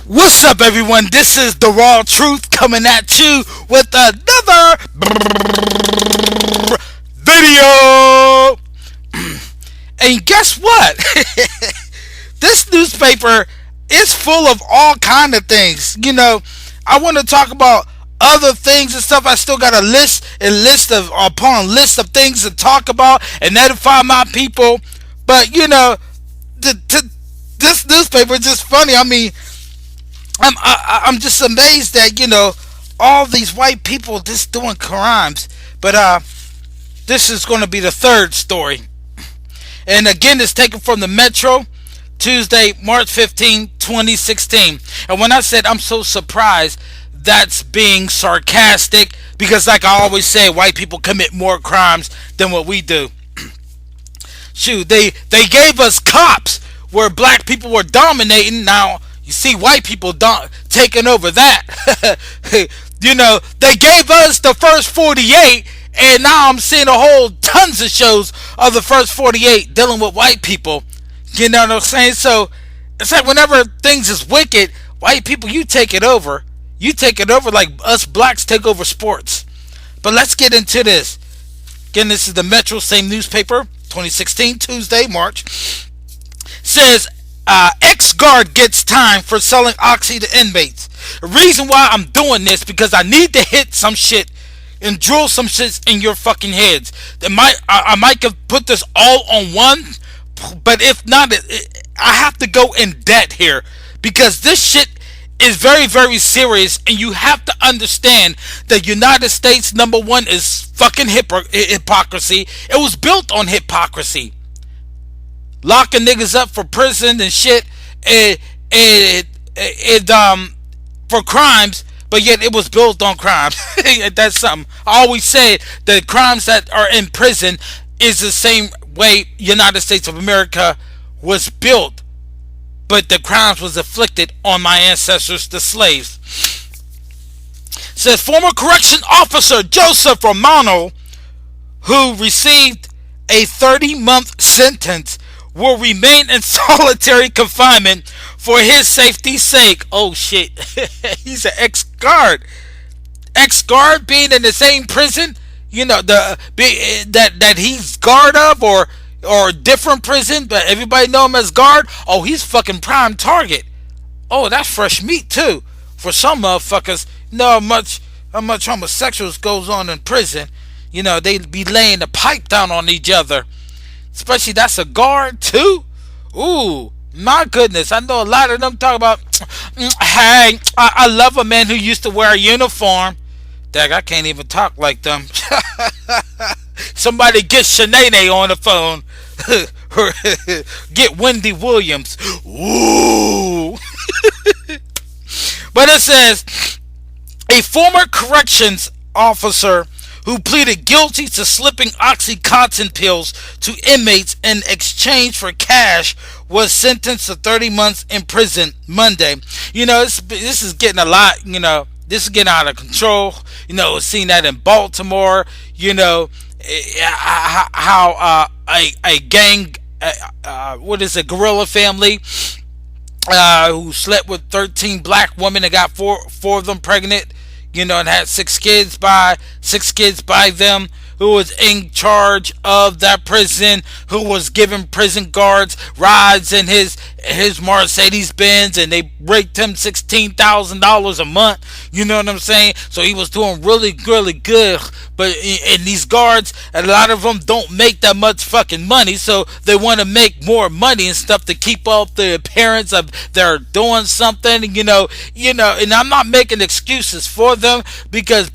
What's up, everyone? This is the Raw Truth coming at you with another video. And guess what? This newspaper is full of all kind of things. I want to talk about other things and stuff. I still got a list of things to talk about and edify my people. But this newspaper is just funny. I mean, I'm just amazed that all these white people just doing crimes. But this is going to be the third story, and again, it's taken from the Metro, Tuesday, March 15, 2016. And when I said I'm so surprised, that's being sarcastic because, like I always say, white people commit more crimes than what we do. Shoot, they gave us cops where black people were dominating. Now you see white people taking over that. They gave us the first 48, and now I'm seeing a whole tons of shows of the first 48 dealing with white people. You know what I'm saying? So it's like whenever things is wicked, white people, you take it over. You take it over like us blacks take over sports. But let's get into this. Again, this is the Metro, same newspaper, 2016, Tuesday, March. Says ex-guard gets time for selling oxy to inmates. The reason why I'm doing this because I need to hit some shit and drill some shit in your fucking heads. I might have put this all on one, but if not, I have to go in debt here because this shit is very, very serious, and you have to understand that United States, number one, is fucking hypocrisy. It was built on hypocrisy. Locking niggas up for prison and shit, for crimes, but yet it was built on crimes. That's something. I always say the crimes that are in prison is the same way United States of America was built, but the crimes was inflicted on my ancestors, the slaves. Says former correction officer Joseph Romano, who received a 30-month sentence, will remain in solitary confinement for his safety's sake. Oh shit. He's an ex-guard. Ex-guard being in the same prison, that he's guard of, or different prison, but everybody know him as guard. Oh, he's fucking prime target. Oh, that's fresh meat too. For some motherfuckers, how much homosexuals goes on in prison. They be laying the pipe down on each other. Especially that's a guard too. Ooh, my goodness. I know a lot of them talk about, hey, I love a man who used to wear a uniform. Dag, I can't even talk like them. Somebody get Shanae on the phone. Get Wendy Williams. Ooh. But it says, a former corrections officer who pleaded guilty to slipping Oxycontin pills to inmates in exchange for cash was sentenced to 30 months in prison Monday. This is getting a lot, this is getting out of control. Seeing that in Baltimore, how a gang, guerrilla family, who slept with 13 black women and got four of them pregnant, and had six kids by them, who was in charge of that prison, who was giving prison guards rides in his Mercedes Benz, and they raked him $16,000 a month. You know what I'm saying? So he was doing really, really good. But and these guards, a lot of them don't make that much fucking money, so they want to make more money and stuff to keep up the appearance of they're doing something. And I'm not making excuses for them because,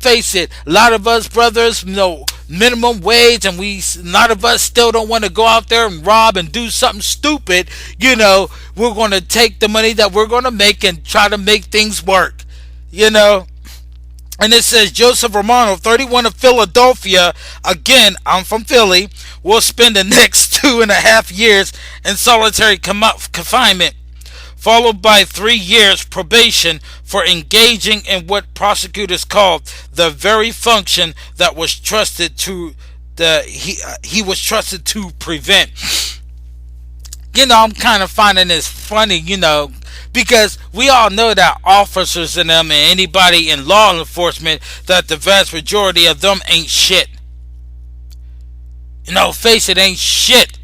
face it, a lot of us brothers, minimum wage, and a lot of us still don't want to go out there and rob and do something stupid. We're going to take the money that we're going to make and try to make things work. And it says Joseph Romano, 31, of Philadelphia, again, I'm from Philly, will spend the next 2.5 years in solitary confinement, followed by 3 years probation for engaging in what prosecutors called the very function that was trusted to he was trusted to prevent. I'm kind of finding this funny, because we all know that officers in them and anybody in law enforcement, that the vast majority of them ain't shit. Face it, ain't shit.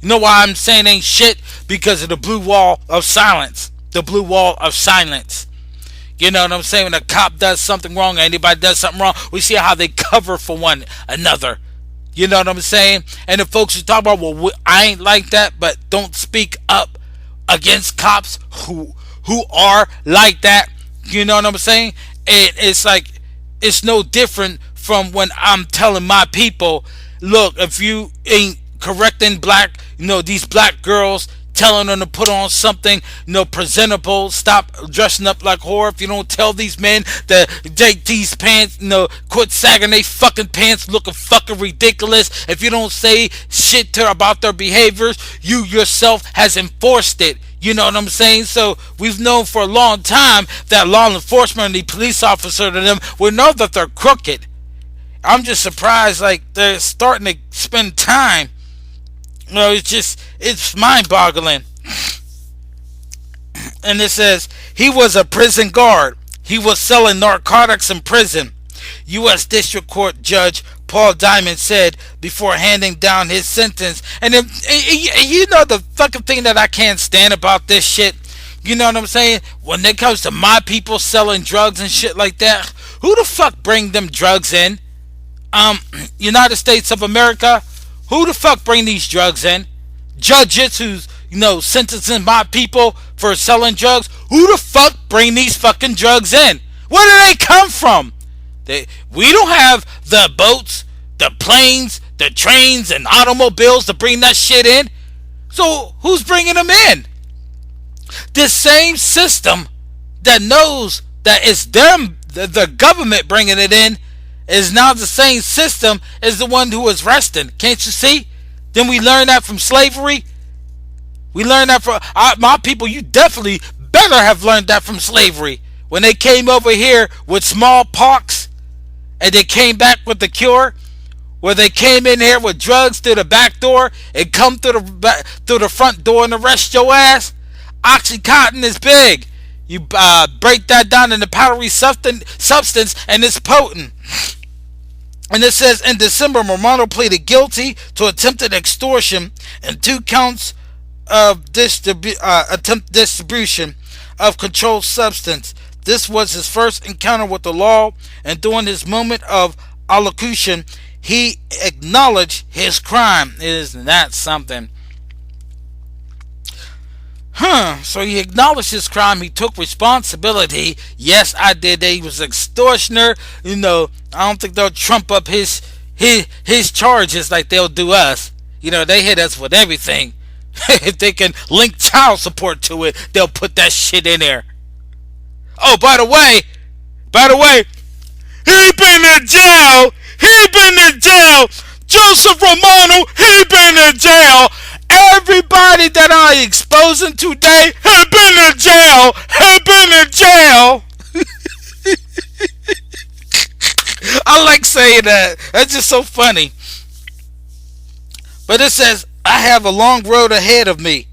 You know why I'm saying ain't shit? Because of the blue wall of silence. The blue wall of silence. You know what I'm saying? When a cop does something wrong or anybody does something wrong, we see how they cover for one another. You know what I'm saying? And the folks who talk about, well, I ain't like that, but don't speak up against cops who are like that. You know what I'm saying? And it's like, it's no different from when I'm telling my people, look, if you ain't correcting these black girls, telling them to put on something, presentable, stop dressing up like whore. If you don't tell these men that take these pants, quit sagging they fucking pants, looking fucking ridiculous. If you don't say shit about their behaviors, you yourself has enforced it. You know what I'm saying? So we've known for a long time that law enforcement and the police officer to them, we know that they're crooked. I'm just surprised, like, they're starting to spend time. It's mind-boggling. And it says, he was a prison guard. He was selling narcotics in prison. U.S. District Court Judge Paul Diamond said before handing down his sentence. And the fucking thing that I can't stand about this shit, you know what I'm saying? When it comes to my people selling drugs and shit like that, who the fuck bring them drugs in? United States of America? Who the fuck bring these drugs in? Judges who's, sentencing my people for selling drugs? Who the fuck bring these fucking drugs in? Where do they come from? We don't have the boats, the planes, the trains, and automobiles to bring that shit in. So who's bringing them in? This same system that knows that it's them, the government bringing it in, is now the same system as the one who is arresting. Can't you see? Then we learned that from slavery. We learned that from my people. You definitely better have learned that from slavery. When they came over here with smallpox and they came back with the cure, where they came in here with drugs through the back door and come through the front door and arrest your ass. Oxycontin is big. You break that down into powdery substance and it's potent. And it says in December, Romano pleaded guilty to attempted extortion and 2 counts of attempt distribution of controlled substance. This was his first encounter with the law, and during his moment of allocution, he acknowledged his crime. Isn't that something? So he acknowledged his crime. He took responsibility. Yes, I did that. He was an extortioner. I don't think they'll trump up his charges like they'll do us. They hit us with everything. If they can link child support to it, they'll put that shit in there. Oh, by the way, he been in jail. He been in jail. Joseph Romano, he been in jail. Everybody that I exposing today have been in jail. Have been in jail. I like saying that. That's just so funny. But it says, I have a long road ahead of me.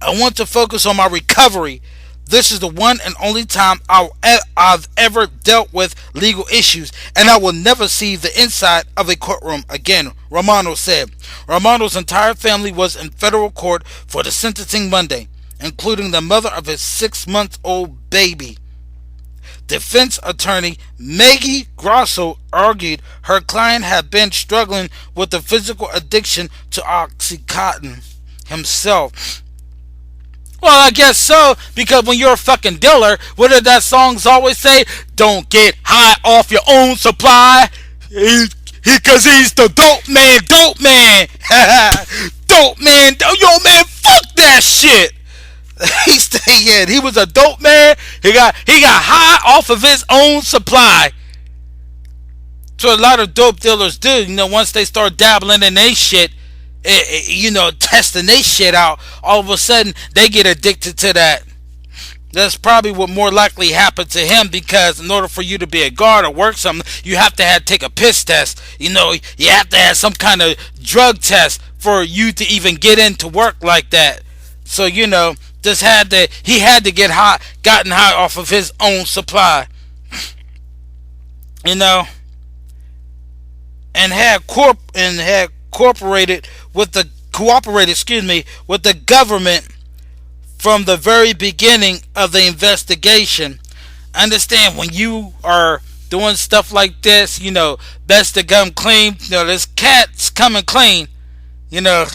I want to focus on my recovery. This is the one and only time I've ever dealt with legal issues, and I will never see the inside of a courtroom again, Romano said. Romano's entire family was in federal court for the sentencing Monday, including the mother of his 6-month-old baby. Defense attorney Maggie Grosso argued her client had been struggling with the physical addiction to Oxycontin himself. Well, I guess so, because when you're a fucking dealer, what did that songs always say? Don't get high off your own supply. Because he's the dope man. Dope man, yo man, fuck that shit. He was a dope man. He got high off of his own supply. So a lot of dope dealers do, once they start dabbling in their shit, testing their shit out, all of a sudden they get addicted to that. That's probably what more likely happened to him, because in order for you to be a guard or work something, you have to take a piss test. You have to have some kind of drug test for you to even get into work like that. So, Just had to he had to get high, gotten high off of his own supply, you know, and had cooperated with the cooperated, excuse me, with the government from the very beginning of the investigation. Understand, when you are doing stuff like this, best to come clean. This cat's coming clean. You know,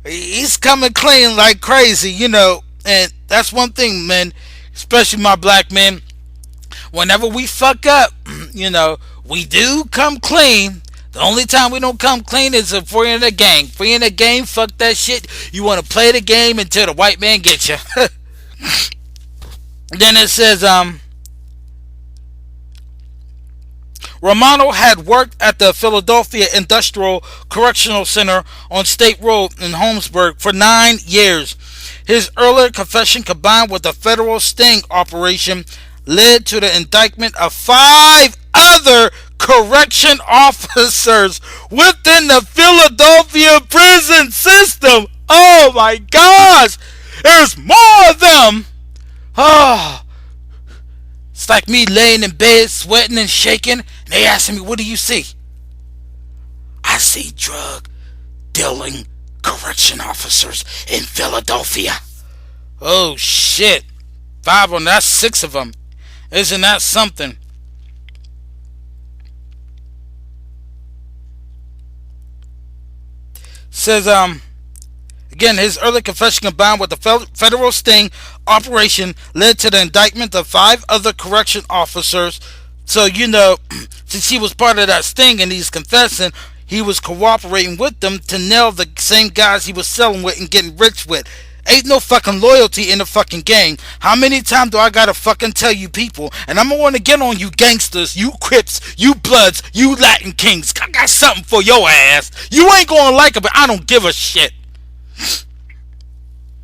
he's coming clean like crazy. And that's one thing, man. Especially my black men. Whenever we fuck up, we do come clean. The only time we don't come clean is if we're in a gang. If we're in a gang, fuck that shit. You want to play the game until the white man gets you. Then it says, Romano had worked at the Philadelphia Industrial Correctional Center on State Road in Holmesburg for 9 years. His earlier confession, combined with the federal sting operation, led to the indictment of 5 other correction officers within the Philadelphia prison system. Oh my gosh! There's more of them! Oh, it's like me laying in bed, sweating and shaking, and they asking me, what do you see? I see drug dealing correction officers in Philadelphia. Oh shit. 5 of them, that's 6 of them. Isn't that something? Says, again, his early confession combined with the federal sting operation led to the indictment of 5 other correction officers. So, since he was part of that sting and he's confessing, he was cooperating with them to nail the same guys he was selling with and getting rich with. Ain't no fucking loyalty in the fucking gang. How many times do I gotta fucking tell you people? And I'm gonna get on you gangsters, you Crips, you Bloods, you Latin Kings. I got something for your ass. You ain't gonna like it, but I don't give a shit.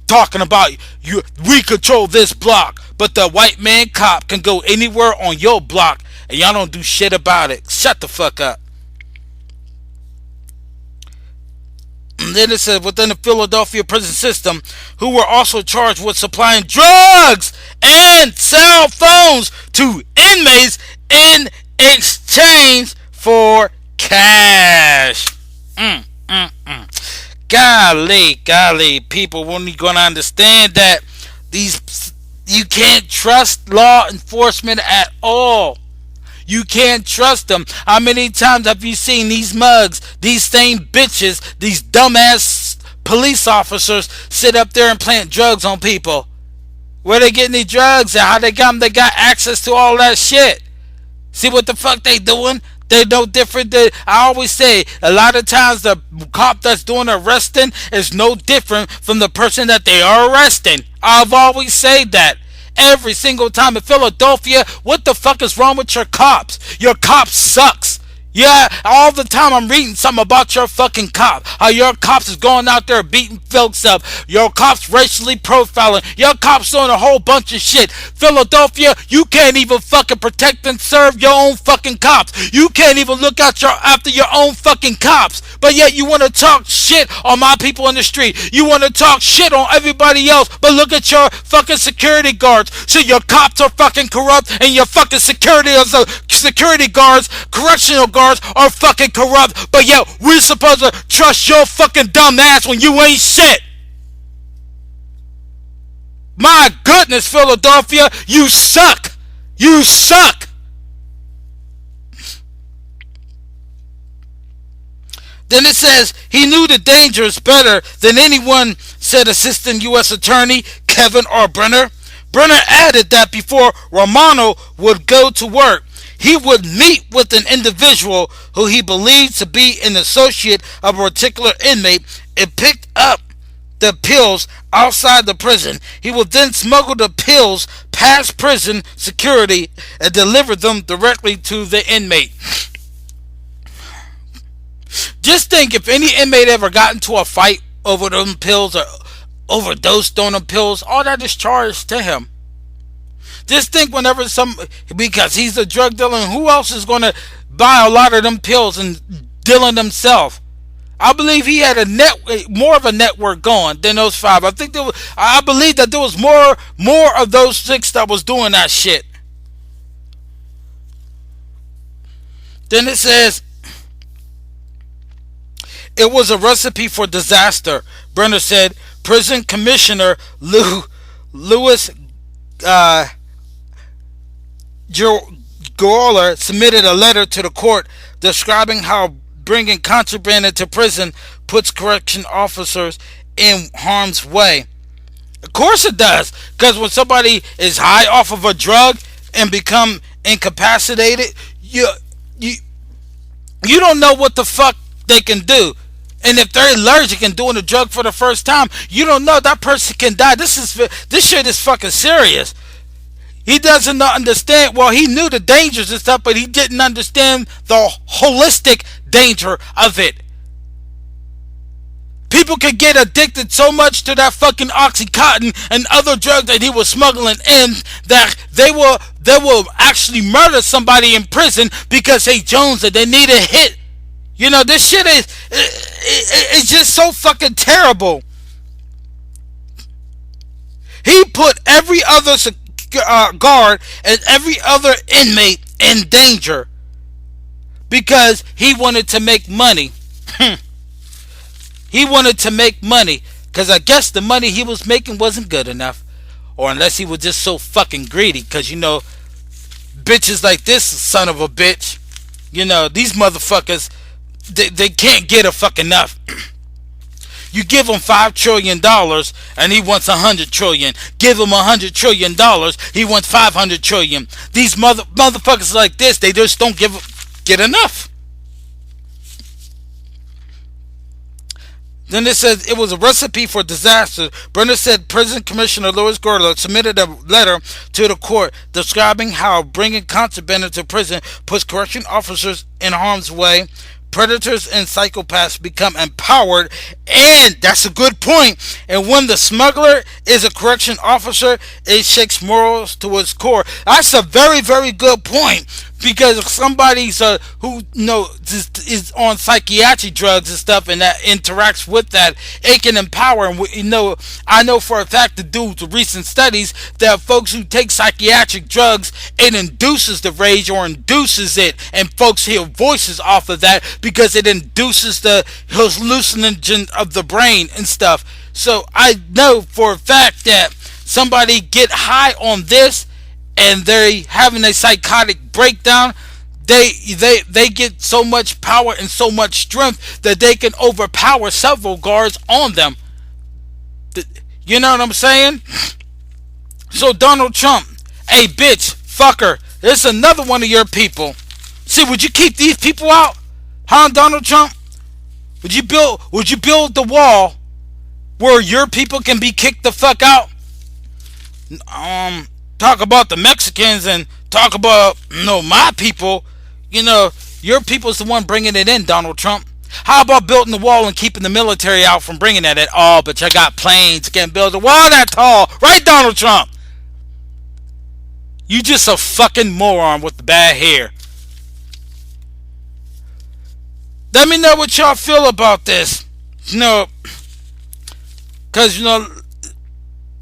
Talking about you, we control this block, but the white man cop can go anywhere on your block and y'all don't do shit about it. Shut the fuck up. And then it says within the Philadelphia prison system, who were also charged with supplying drugs and cell phones to inmates in exchange for cash. Golly, people, when you gonna understand that you can't trust law enforcement at all. You can't trust them. How many times have you seen these mugs, these same bitches, these dumbass police officers sit up there and plant drugs on people? Where they getting these drugs at? How they got them? They got access to all that shit. See what the fuck they doing? They no different than, I always say, a lot of times the cop that's doing arresting is no different from the person that they are arresting. I've always said that. Every single time in Philadelphia, what the fuck is wrong with your cops? Your cop sucks. Yeah, all the time I'm reading something about your fucking cop. How your cops is going out there beating folks up. Your cops racially profiling. Your cops doing a whole bunch of shit. Philadelphia, you can't even fucking protect and serve your own fucking cops. You can't even look out after your own fucking cops. But yet you want to talk shit on my people in the street. You want to talk shit on everybody else. But look at your fucking security guards. So your cops are fucking corrupt and your fucking security guards, correctional guards are fucking corrupt, but yet we're supposed to trust your fucking dumb ass when you ain't shit. My goodness, Philadelphia, you suck. You suck. Then it says he knew the dangers better than anyone, said Assistant U.S. Attorney Kevin R. Brenner. Brenner added that before Romano would go to work, he would meet with an individual who he believed to be an associate of a particular inmate and picked up the pills outside the prison. He would then smuggle the pills past prison security and deliver them directly to the inmate. Just think if any inmate ever got into a fight over them pills or overdosed on them pills, all that is charged to him. Just think whenever because he's a drug dealer, who else is going to buy a lot of them pills and dealing themselves? I believe he had a net more of a network going than those five. I believe that there was more of those six that was doing that shit. Then it says it was a recipe for disaster. Brenner said prison commissioner Louis uh, Gawler submitted a letter to the court describing how bringing contraband into prison puts correction officers in harm's way. Of course it does, because when somebody is high off of a drug and become incapacitated, you you don't know what the fuck they can do. And if they're allergic and doing a drug for the first time, you don't know that person can die. This shit is fucking serious. He doesn't understand. Well, he knew the dangers and stuff, but he didn't understand the holistic danger of it. People could get addicted so much to that fucking oxycontin and other drugs that he was smuggling in that they will actually murder somebody in prison because they Jones and they need a hit. You know, this shit is it's just so fucking terrible. He put every other guard and every other inmate in danger because he wanted to make money. He wanted to make money because I guess the money he was making wasn't good enough. Or unless he was just so fucking greedy, because, you know, bitches like this son of a bitch, you know, these motherfuckers, they can't get a fuck enough. You give him $5 trillion and he wants $100 trillion. Give him $100 trillion, he wants $500 trillion. These motherfuckers like this, they just don't get enough. Then it says it was a recipe for disaster. Brenner said Prison Commissioner Louis Gordler submitted a letter to the court describing how bringing contraband into prison puts correction officers in harm's way. Predators and psychopaths become empowered, and that's a good point. And when the smuggler is a correction officer, it shakes morals to its core. That's a very, very good point. Because if somebody's who is on psychiatric drugs and stuff, and that interacts with that, it can empower. And I know for a fact, due to recent studies, that folks who take psychiatric drugs, it induces the rage or induces it, and folks hear voices off of that because it induces the hallucinogen of the brain and stuff. So I know for a fact that somebody get high on this and they're having a psychotic breakdown, they get so much power and so much strength that they can overpower several guards on them. You know what I'm saying? So Donald Trump, hey bitch, fucker, this is another one of your people. See, would you keep these people out? Huh, Donald Trump? Would you build the wall where your people can be kicked the fuck out? Talk about the Mexicans and talk about my people. Your people's the one bringing it in, Donald Trump. How about building the wall and keeping the military out from bringing that at all? But you got planes, you can't build a wall that tall, right, Donald Trump? You just a fucking moron with the bad hair. Let me know what y'all feel about this. Because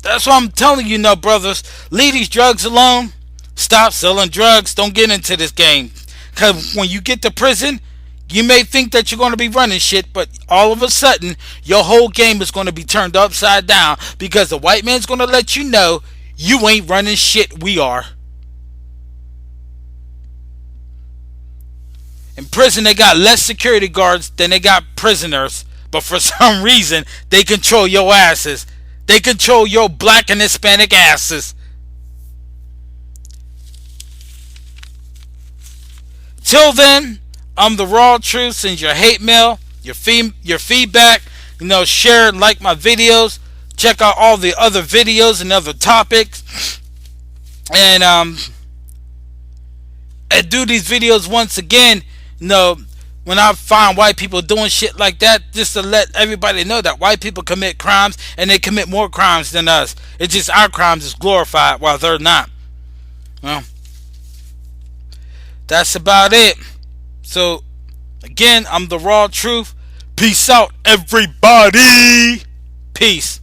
that's what I'm telling you, brothers. Leave these drugs alone. Stop selling drugs. Don't get into this game. Because when you get to prison, you may think that you're going to be running shit, but all of a sudden, your whole game is going to be turned upside down because the white man's going to let you know you ain't running shit. We are. In prison, they got less security guards than they got prisoners. But for some reason, they control your asses. They control your black and Hispanic asses. Till then, I'm the Raw Truth. Send your hate mail, your feedback. Share and like my videos. Check out all the other videos and other topics. And do these videos once again. When I find white people doing shit like that, just to let everybody know that white people commit crimes and they commit more crimes than us. It's just our crimes is glorified while they're not. Well, that's about it. So, again, I'm the Raw Truth. Peace out, everybody. Peace.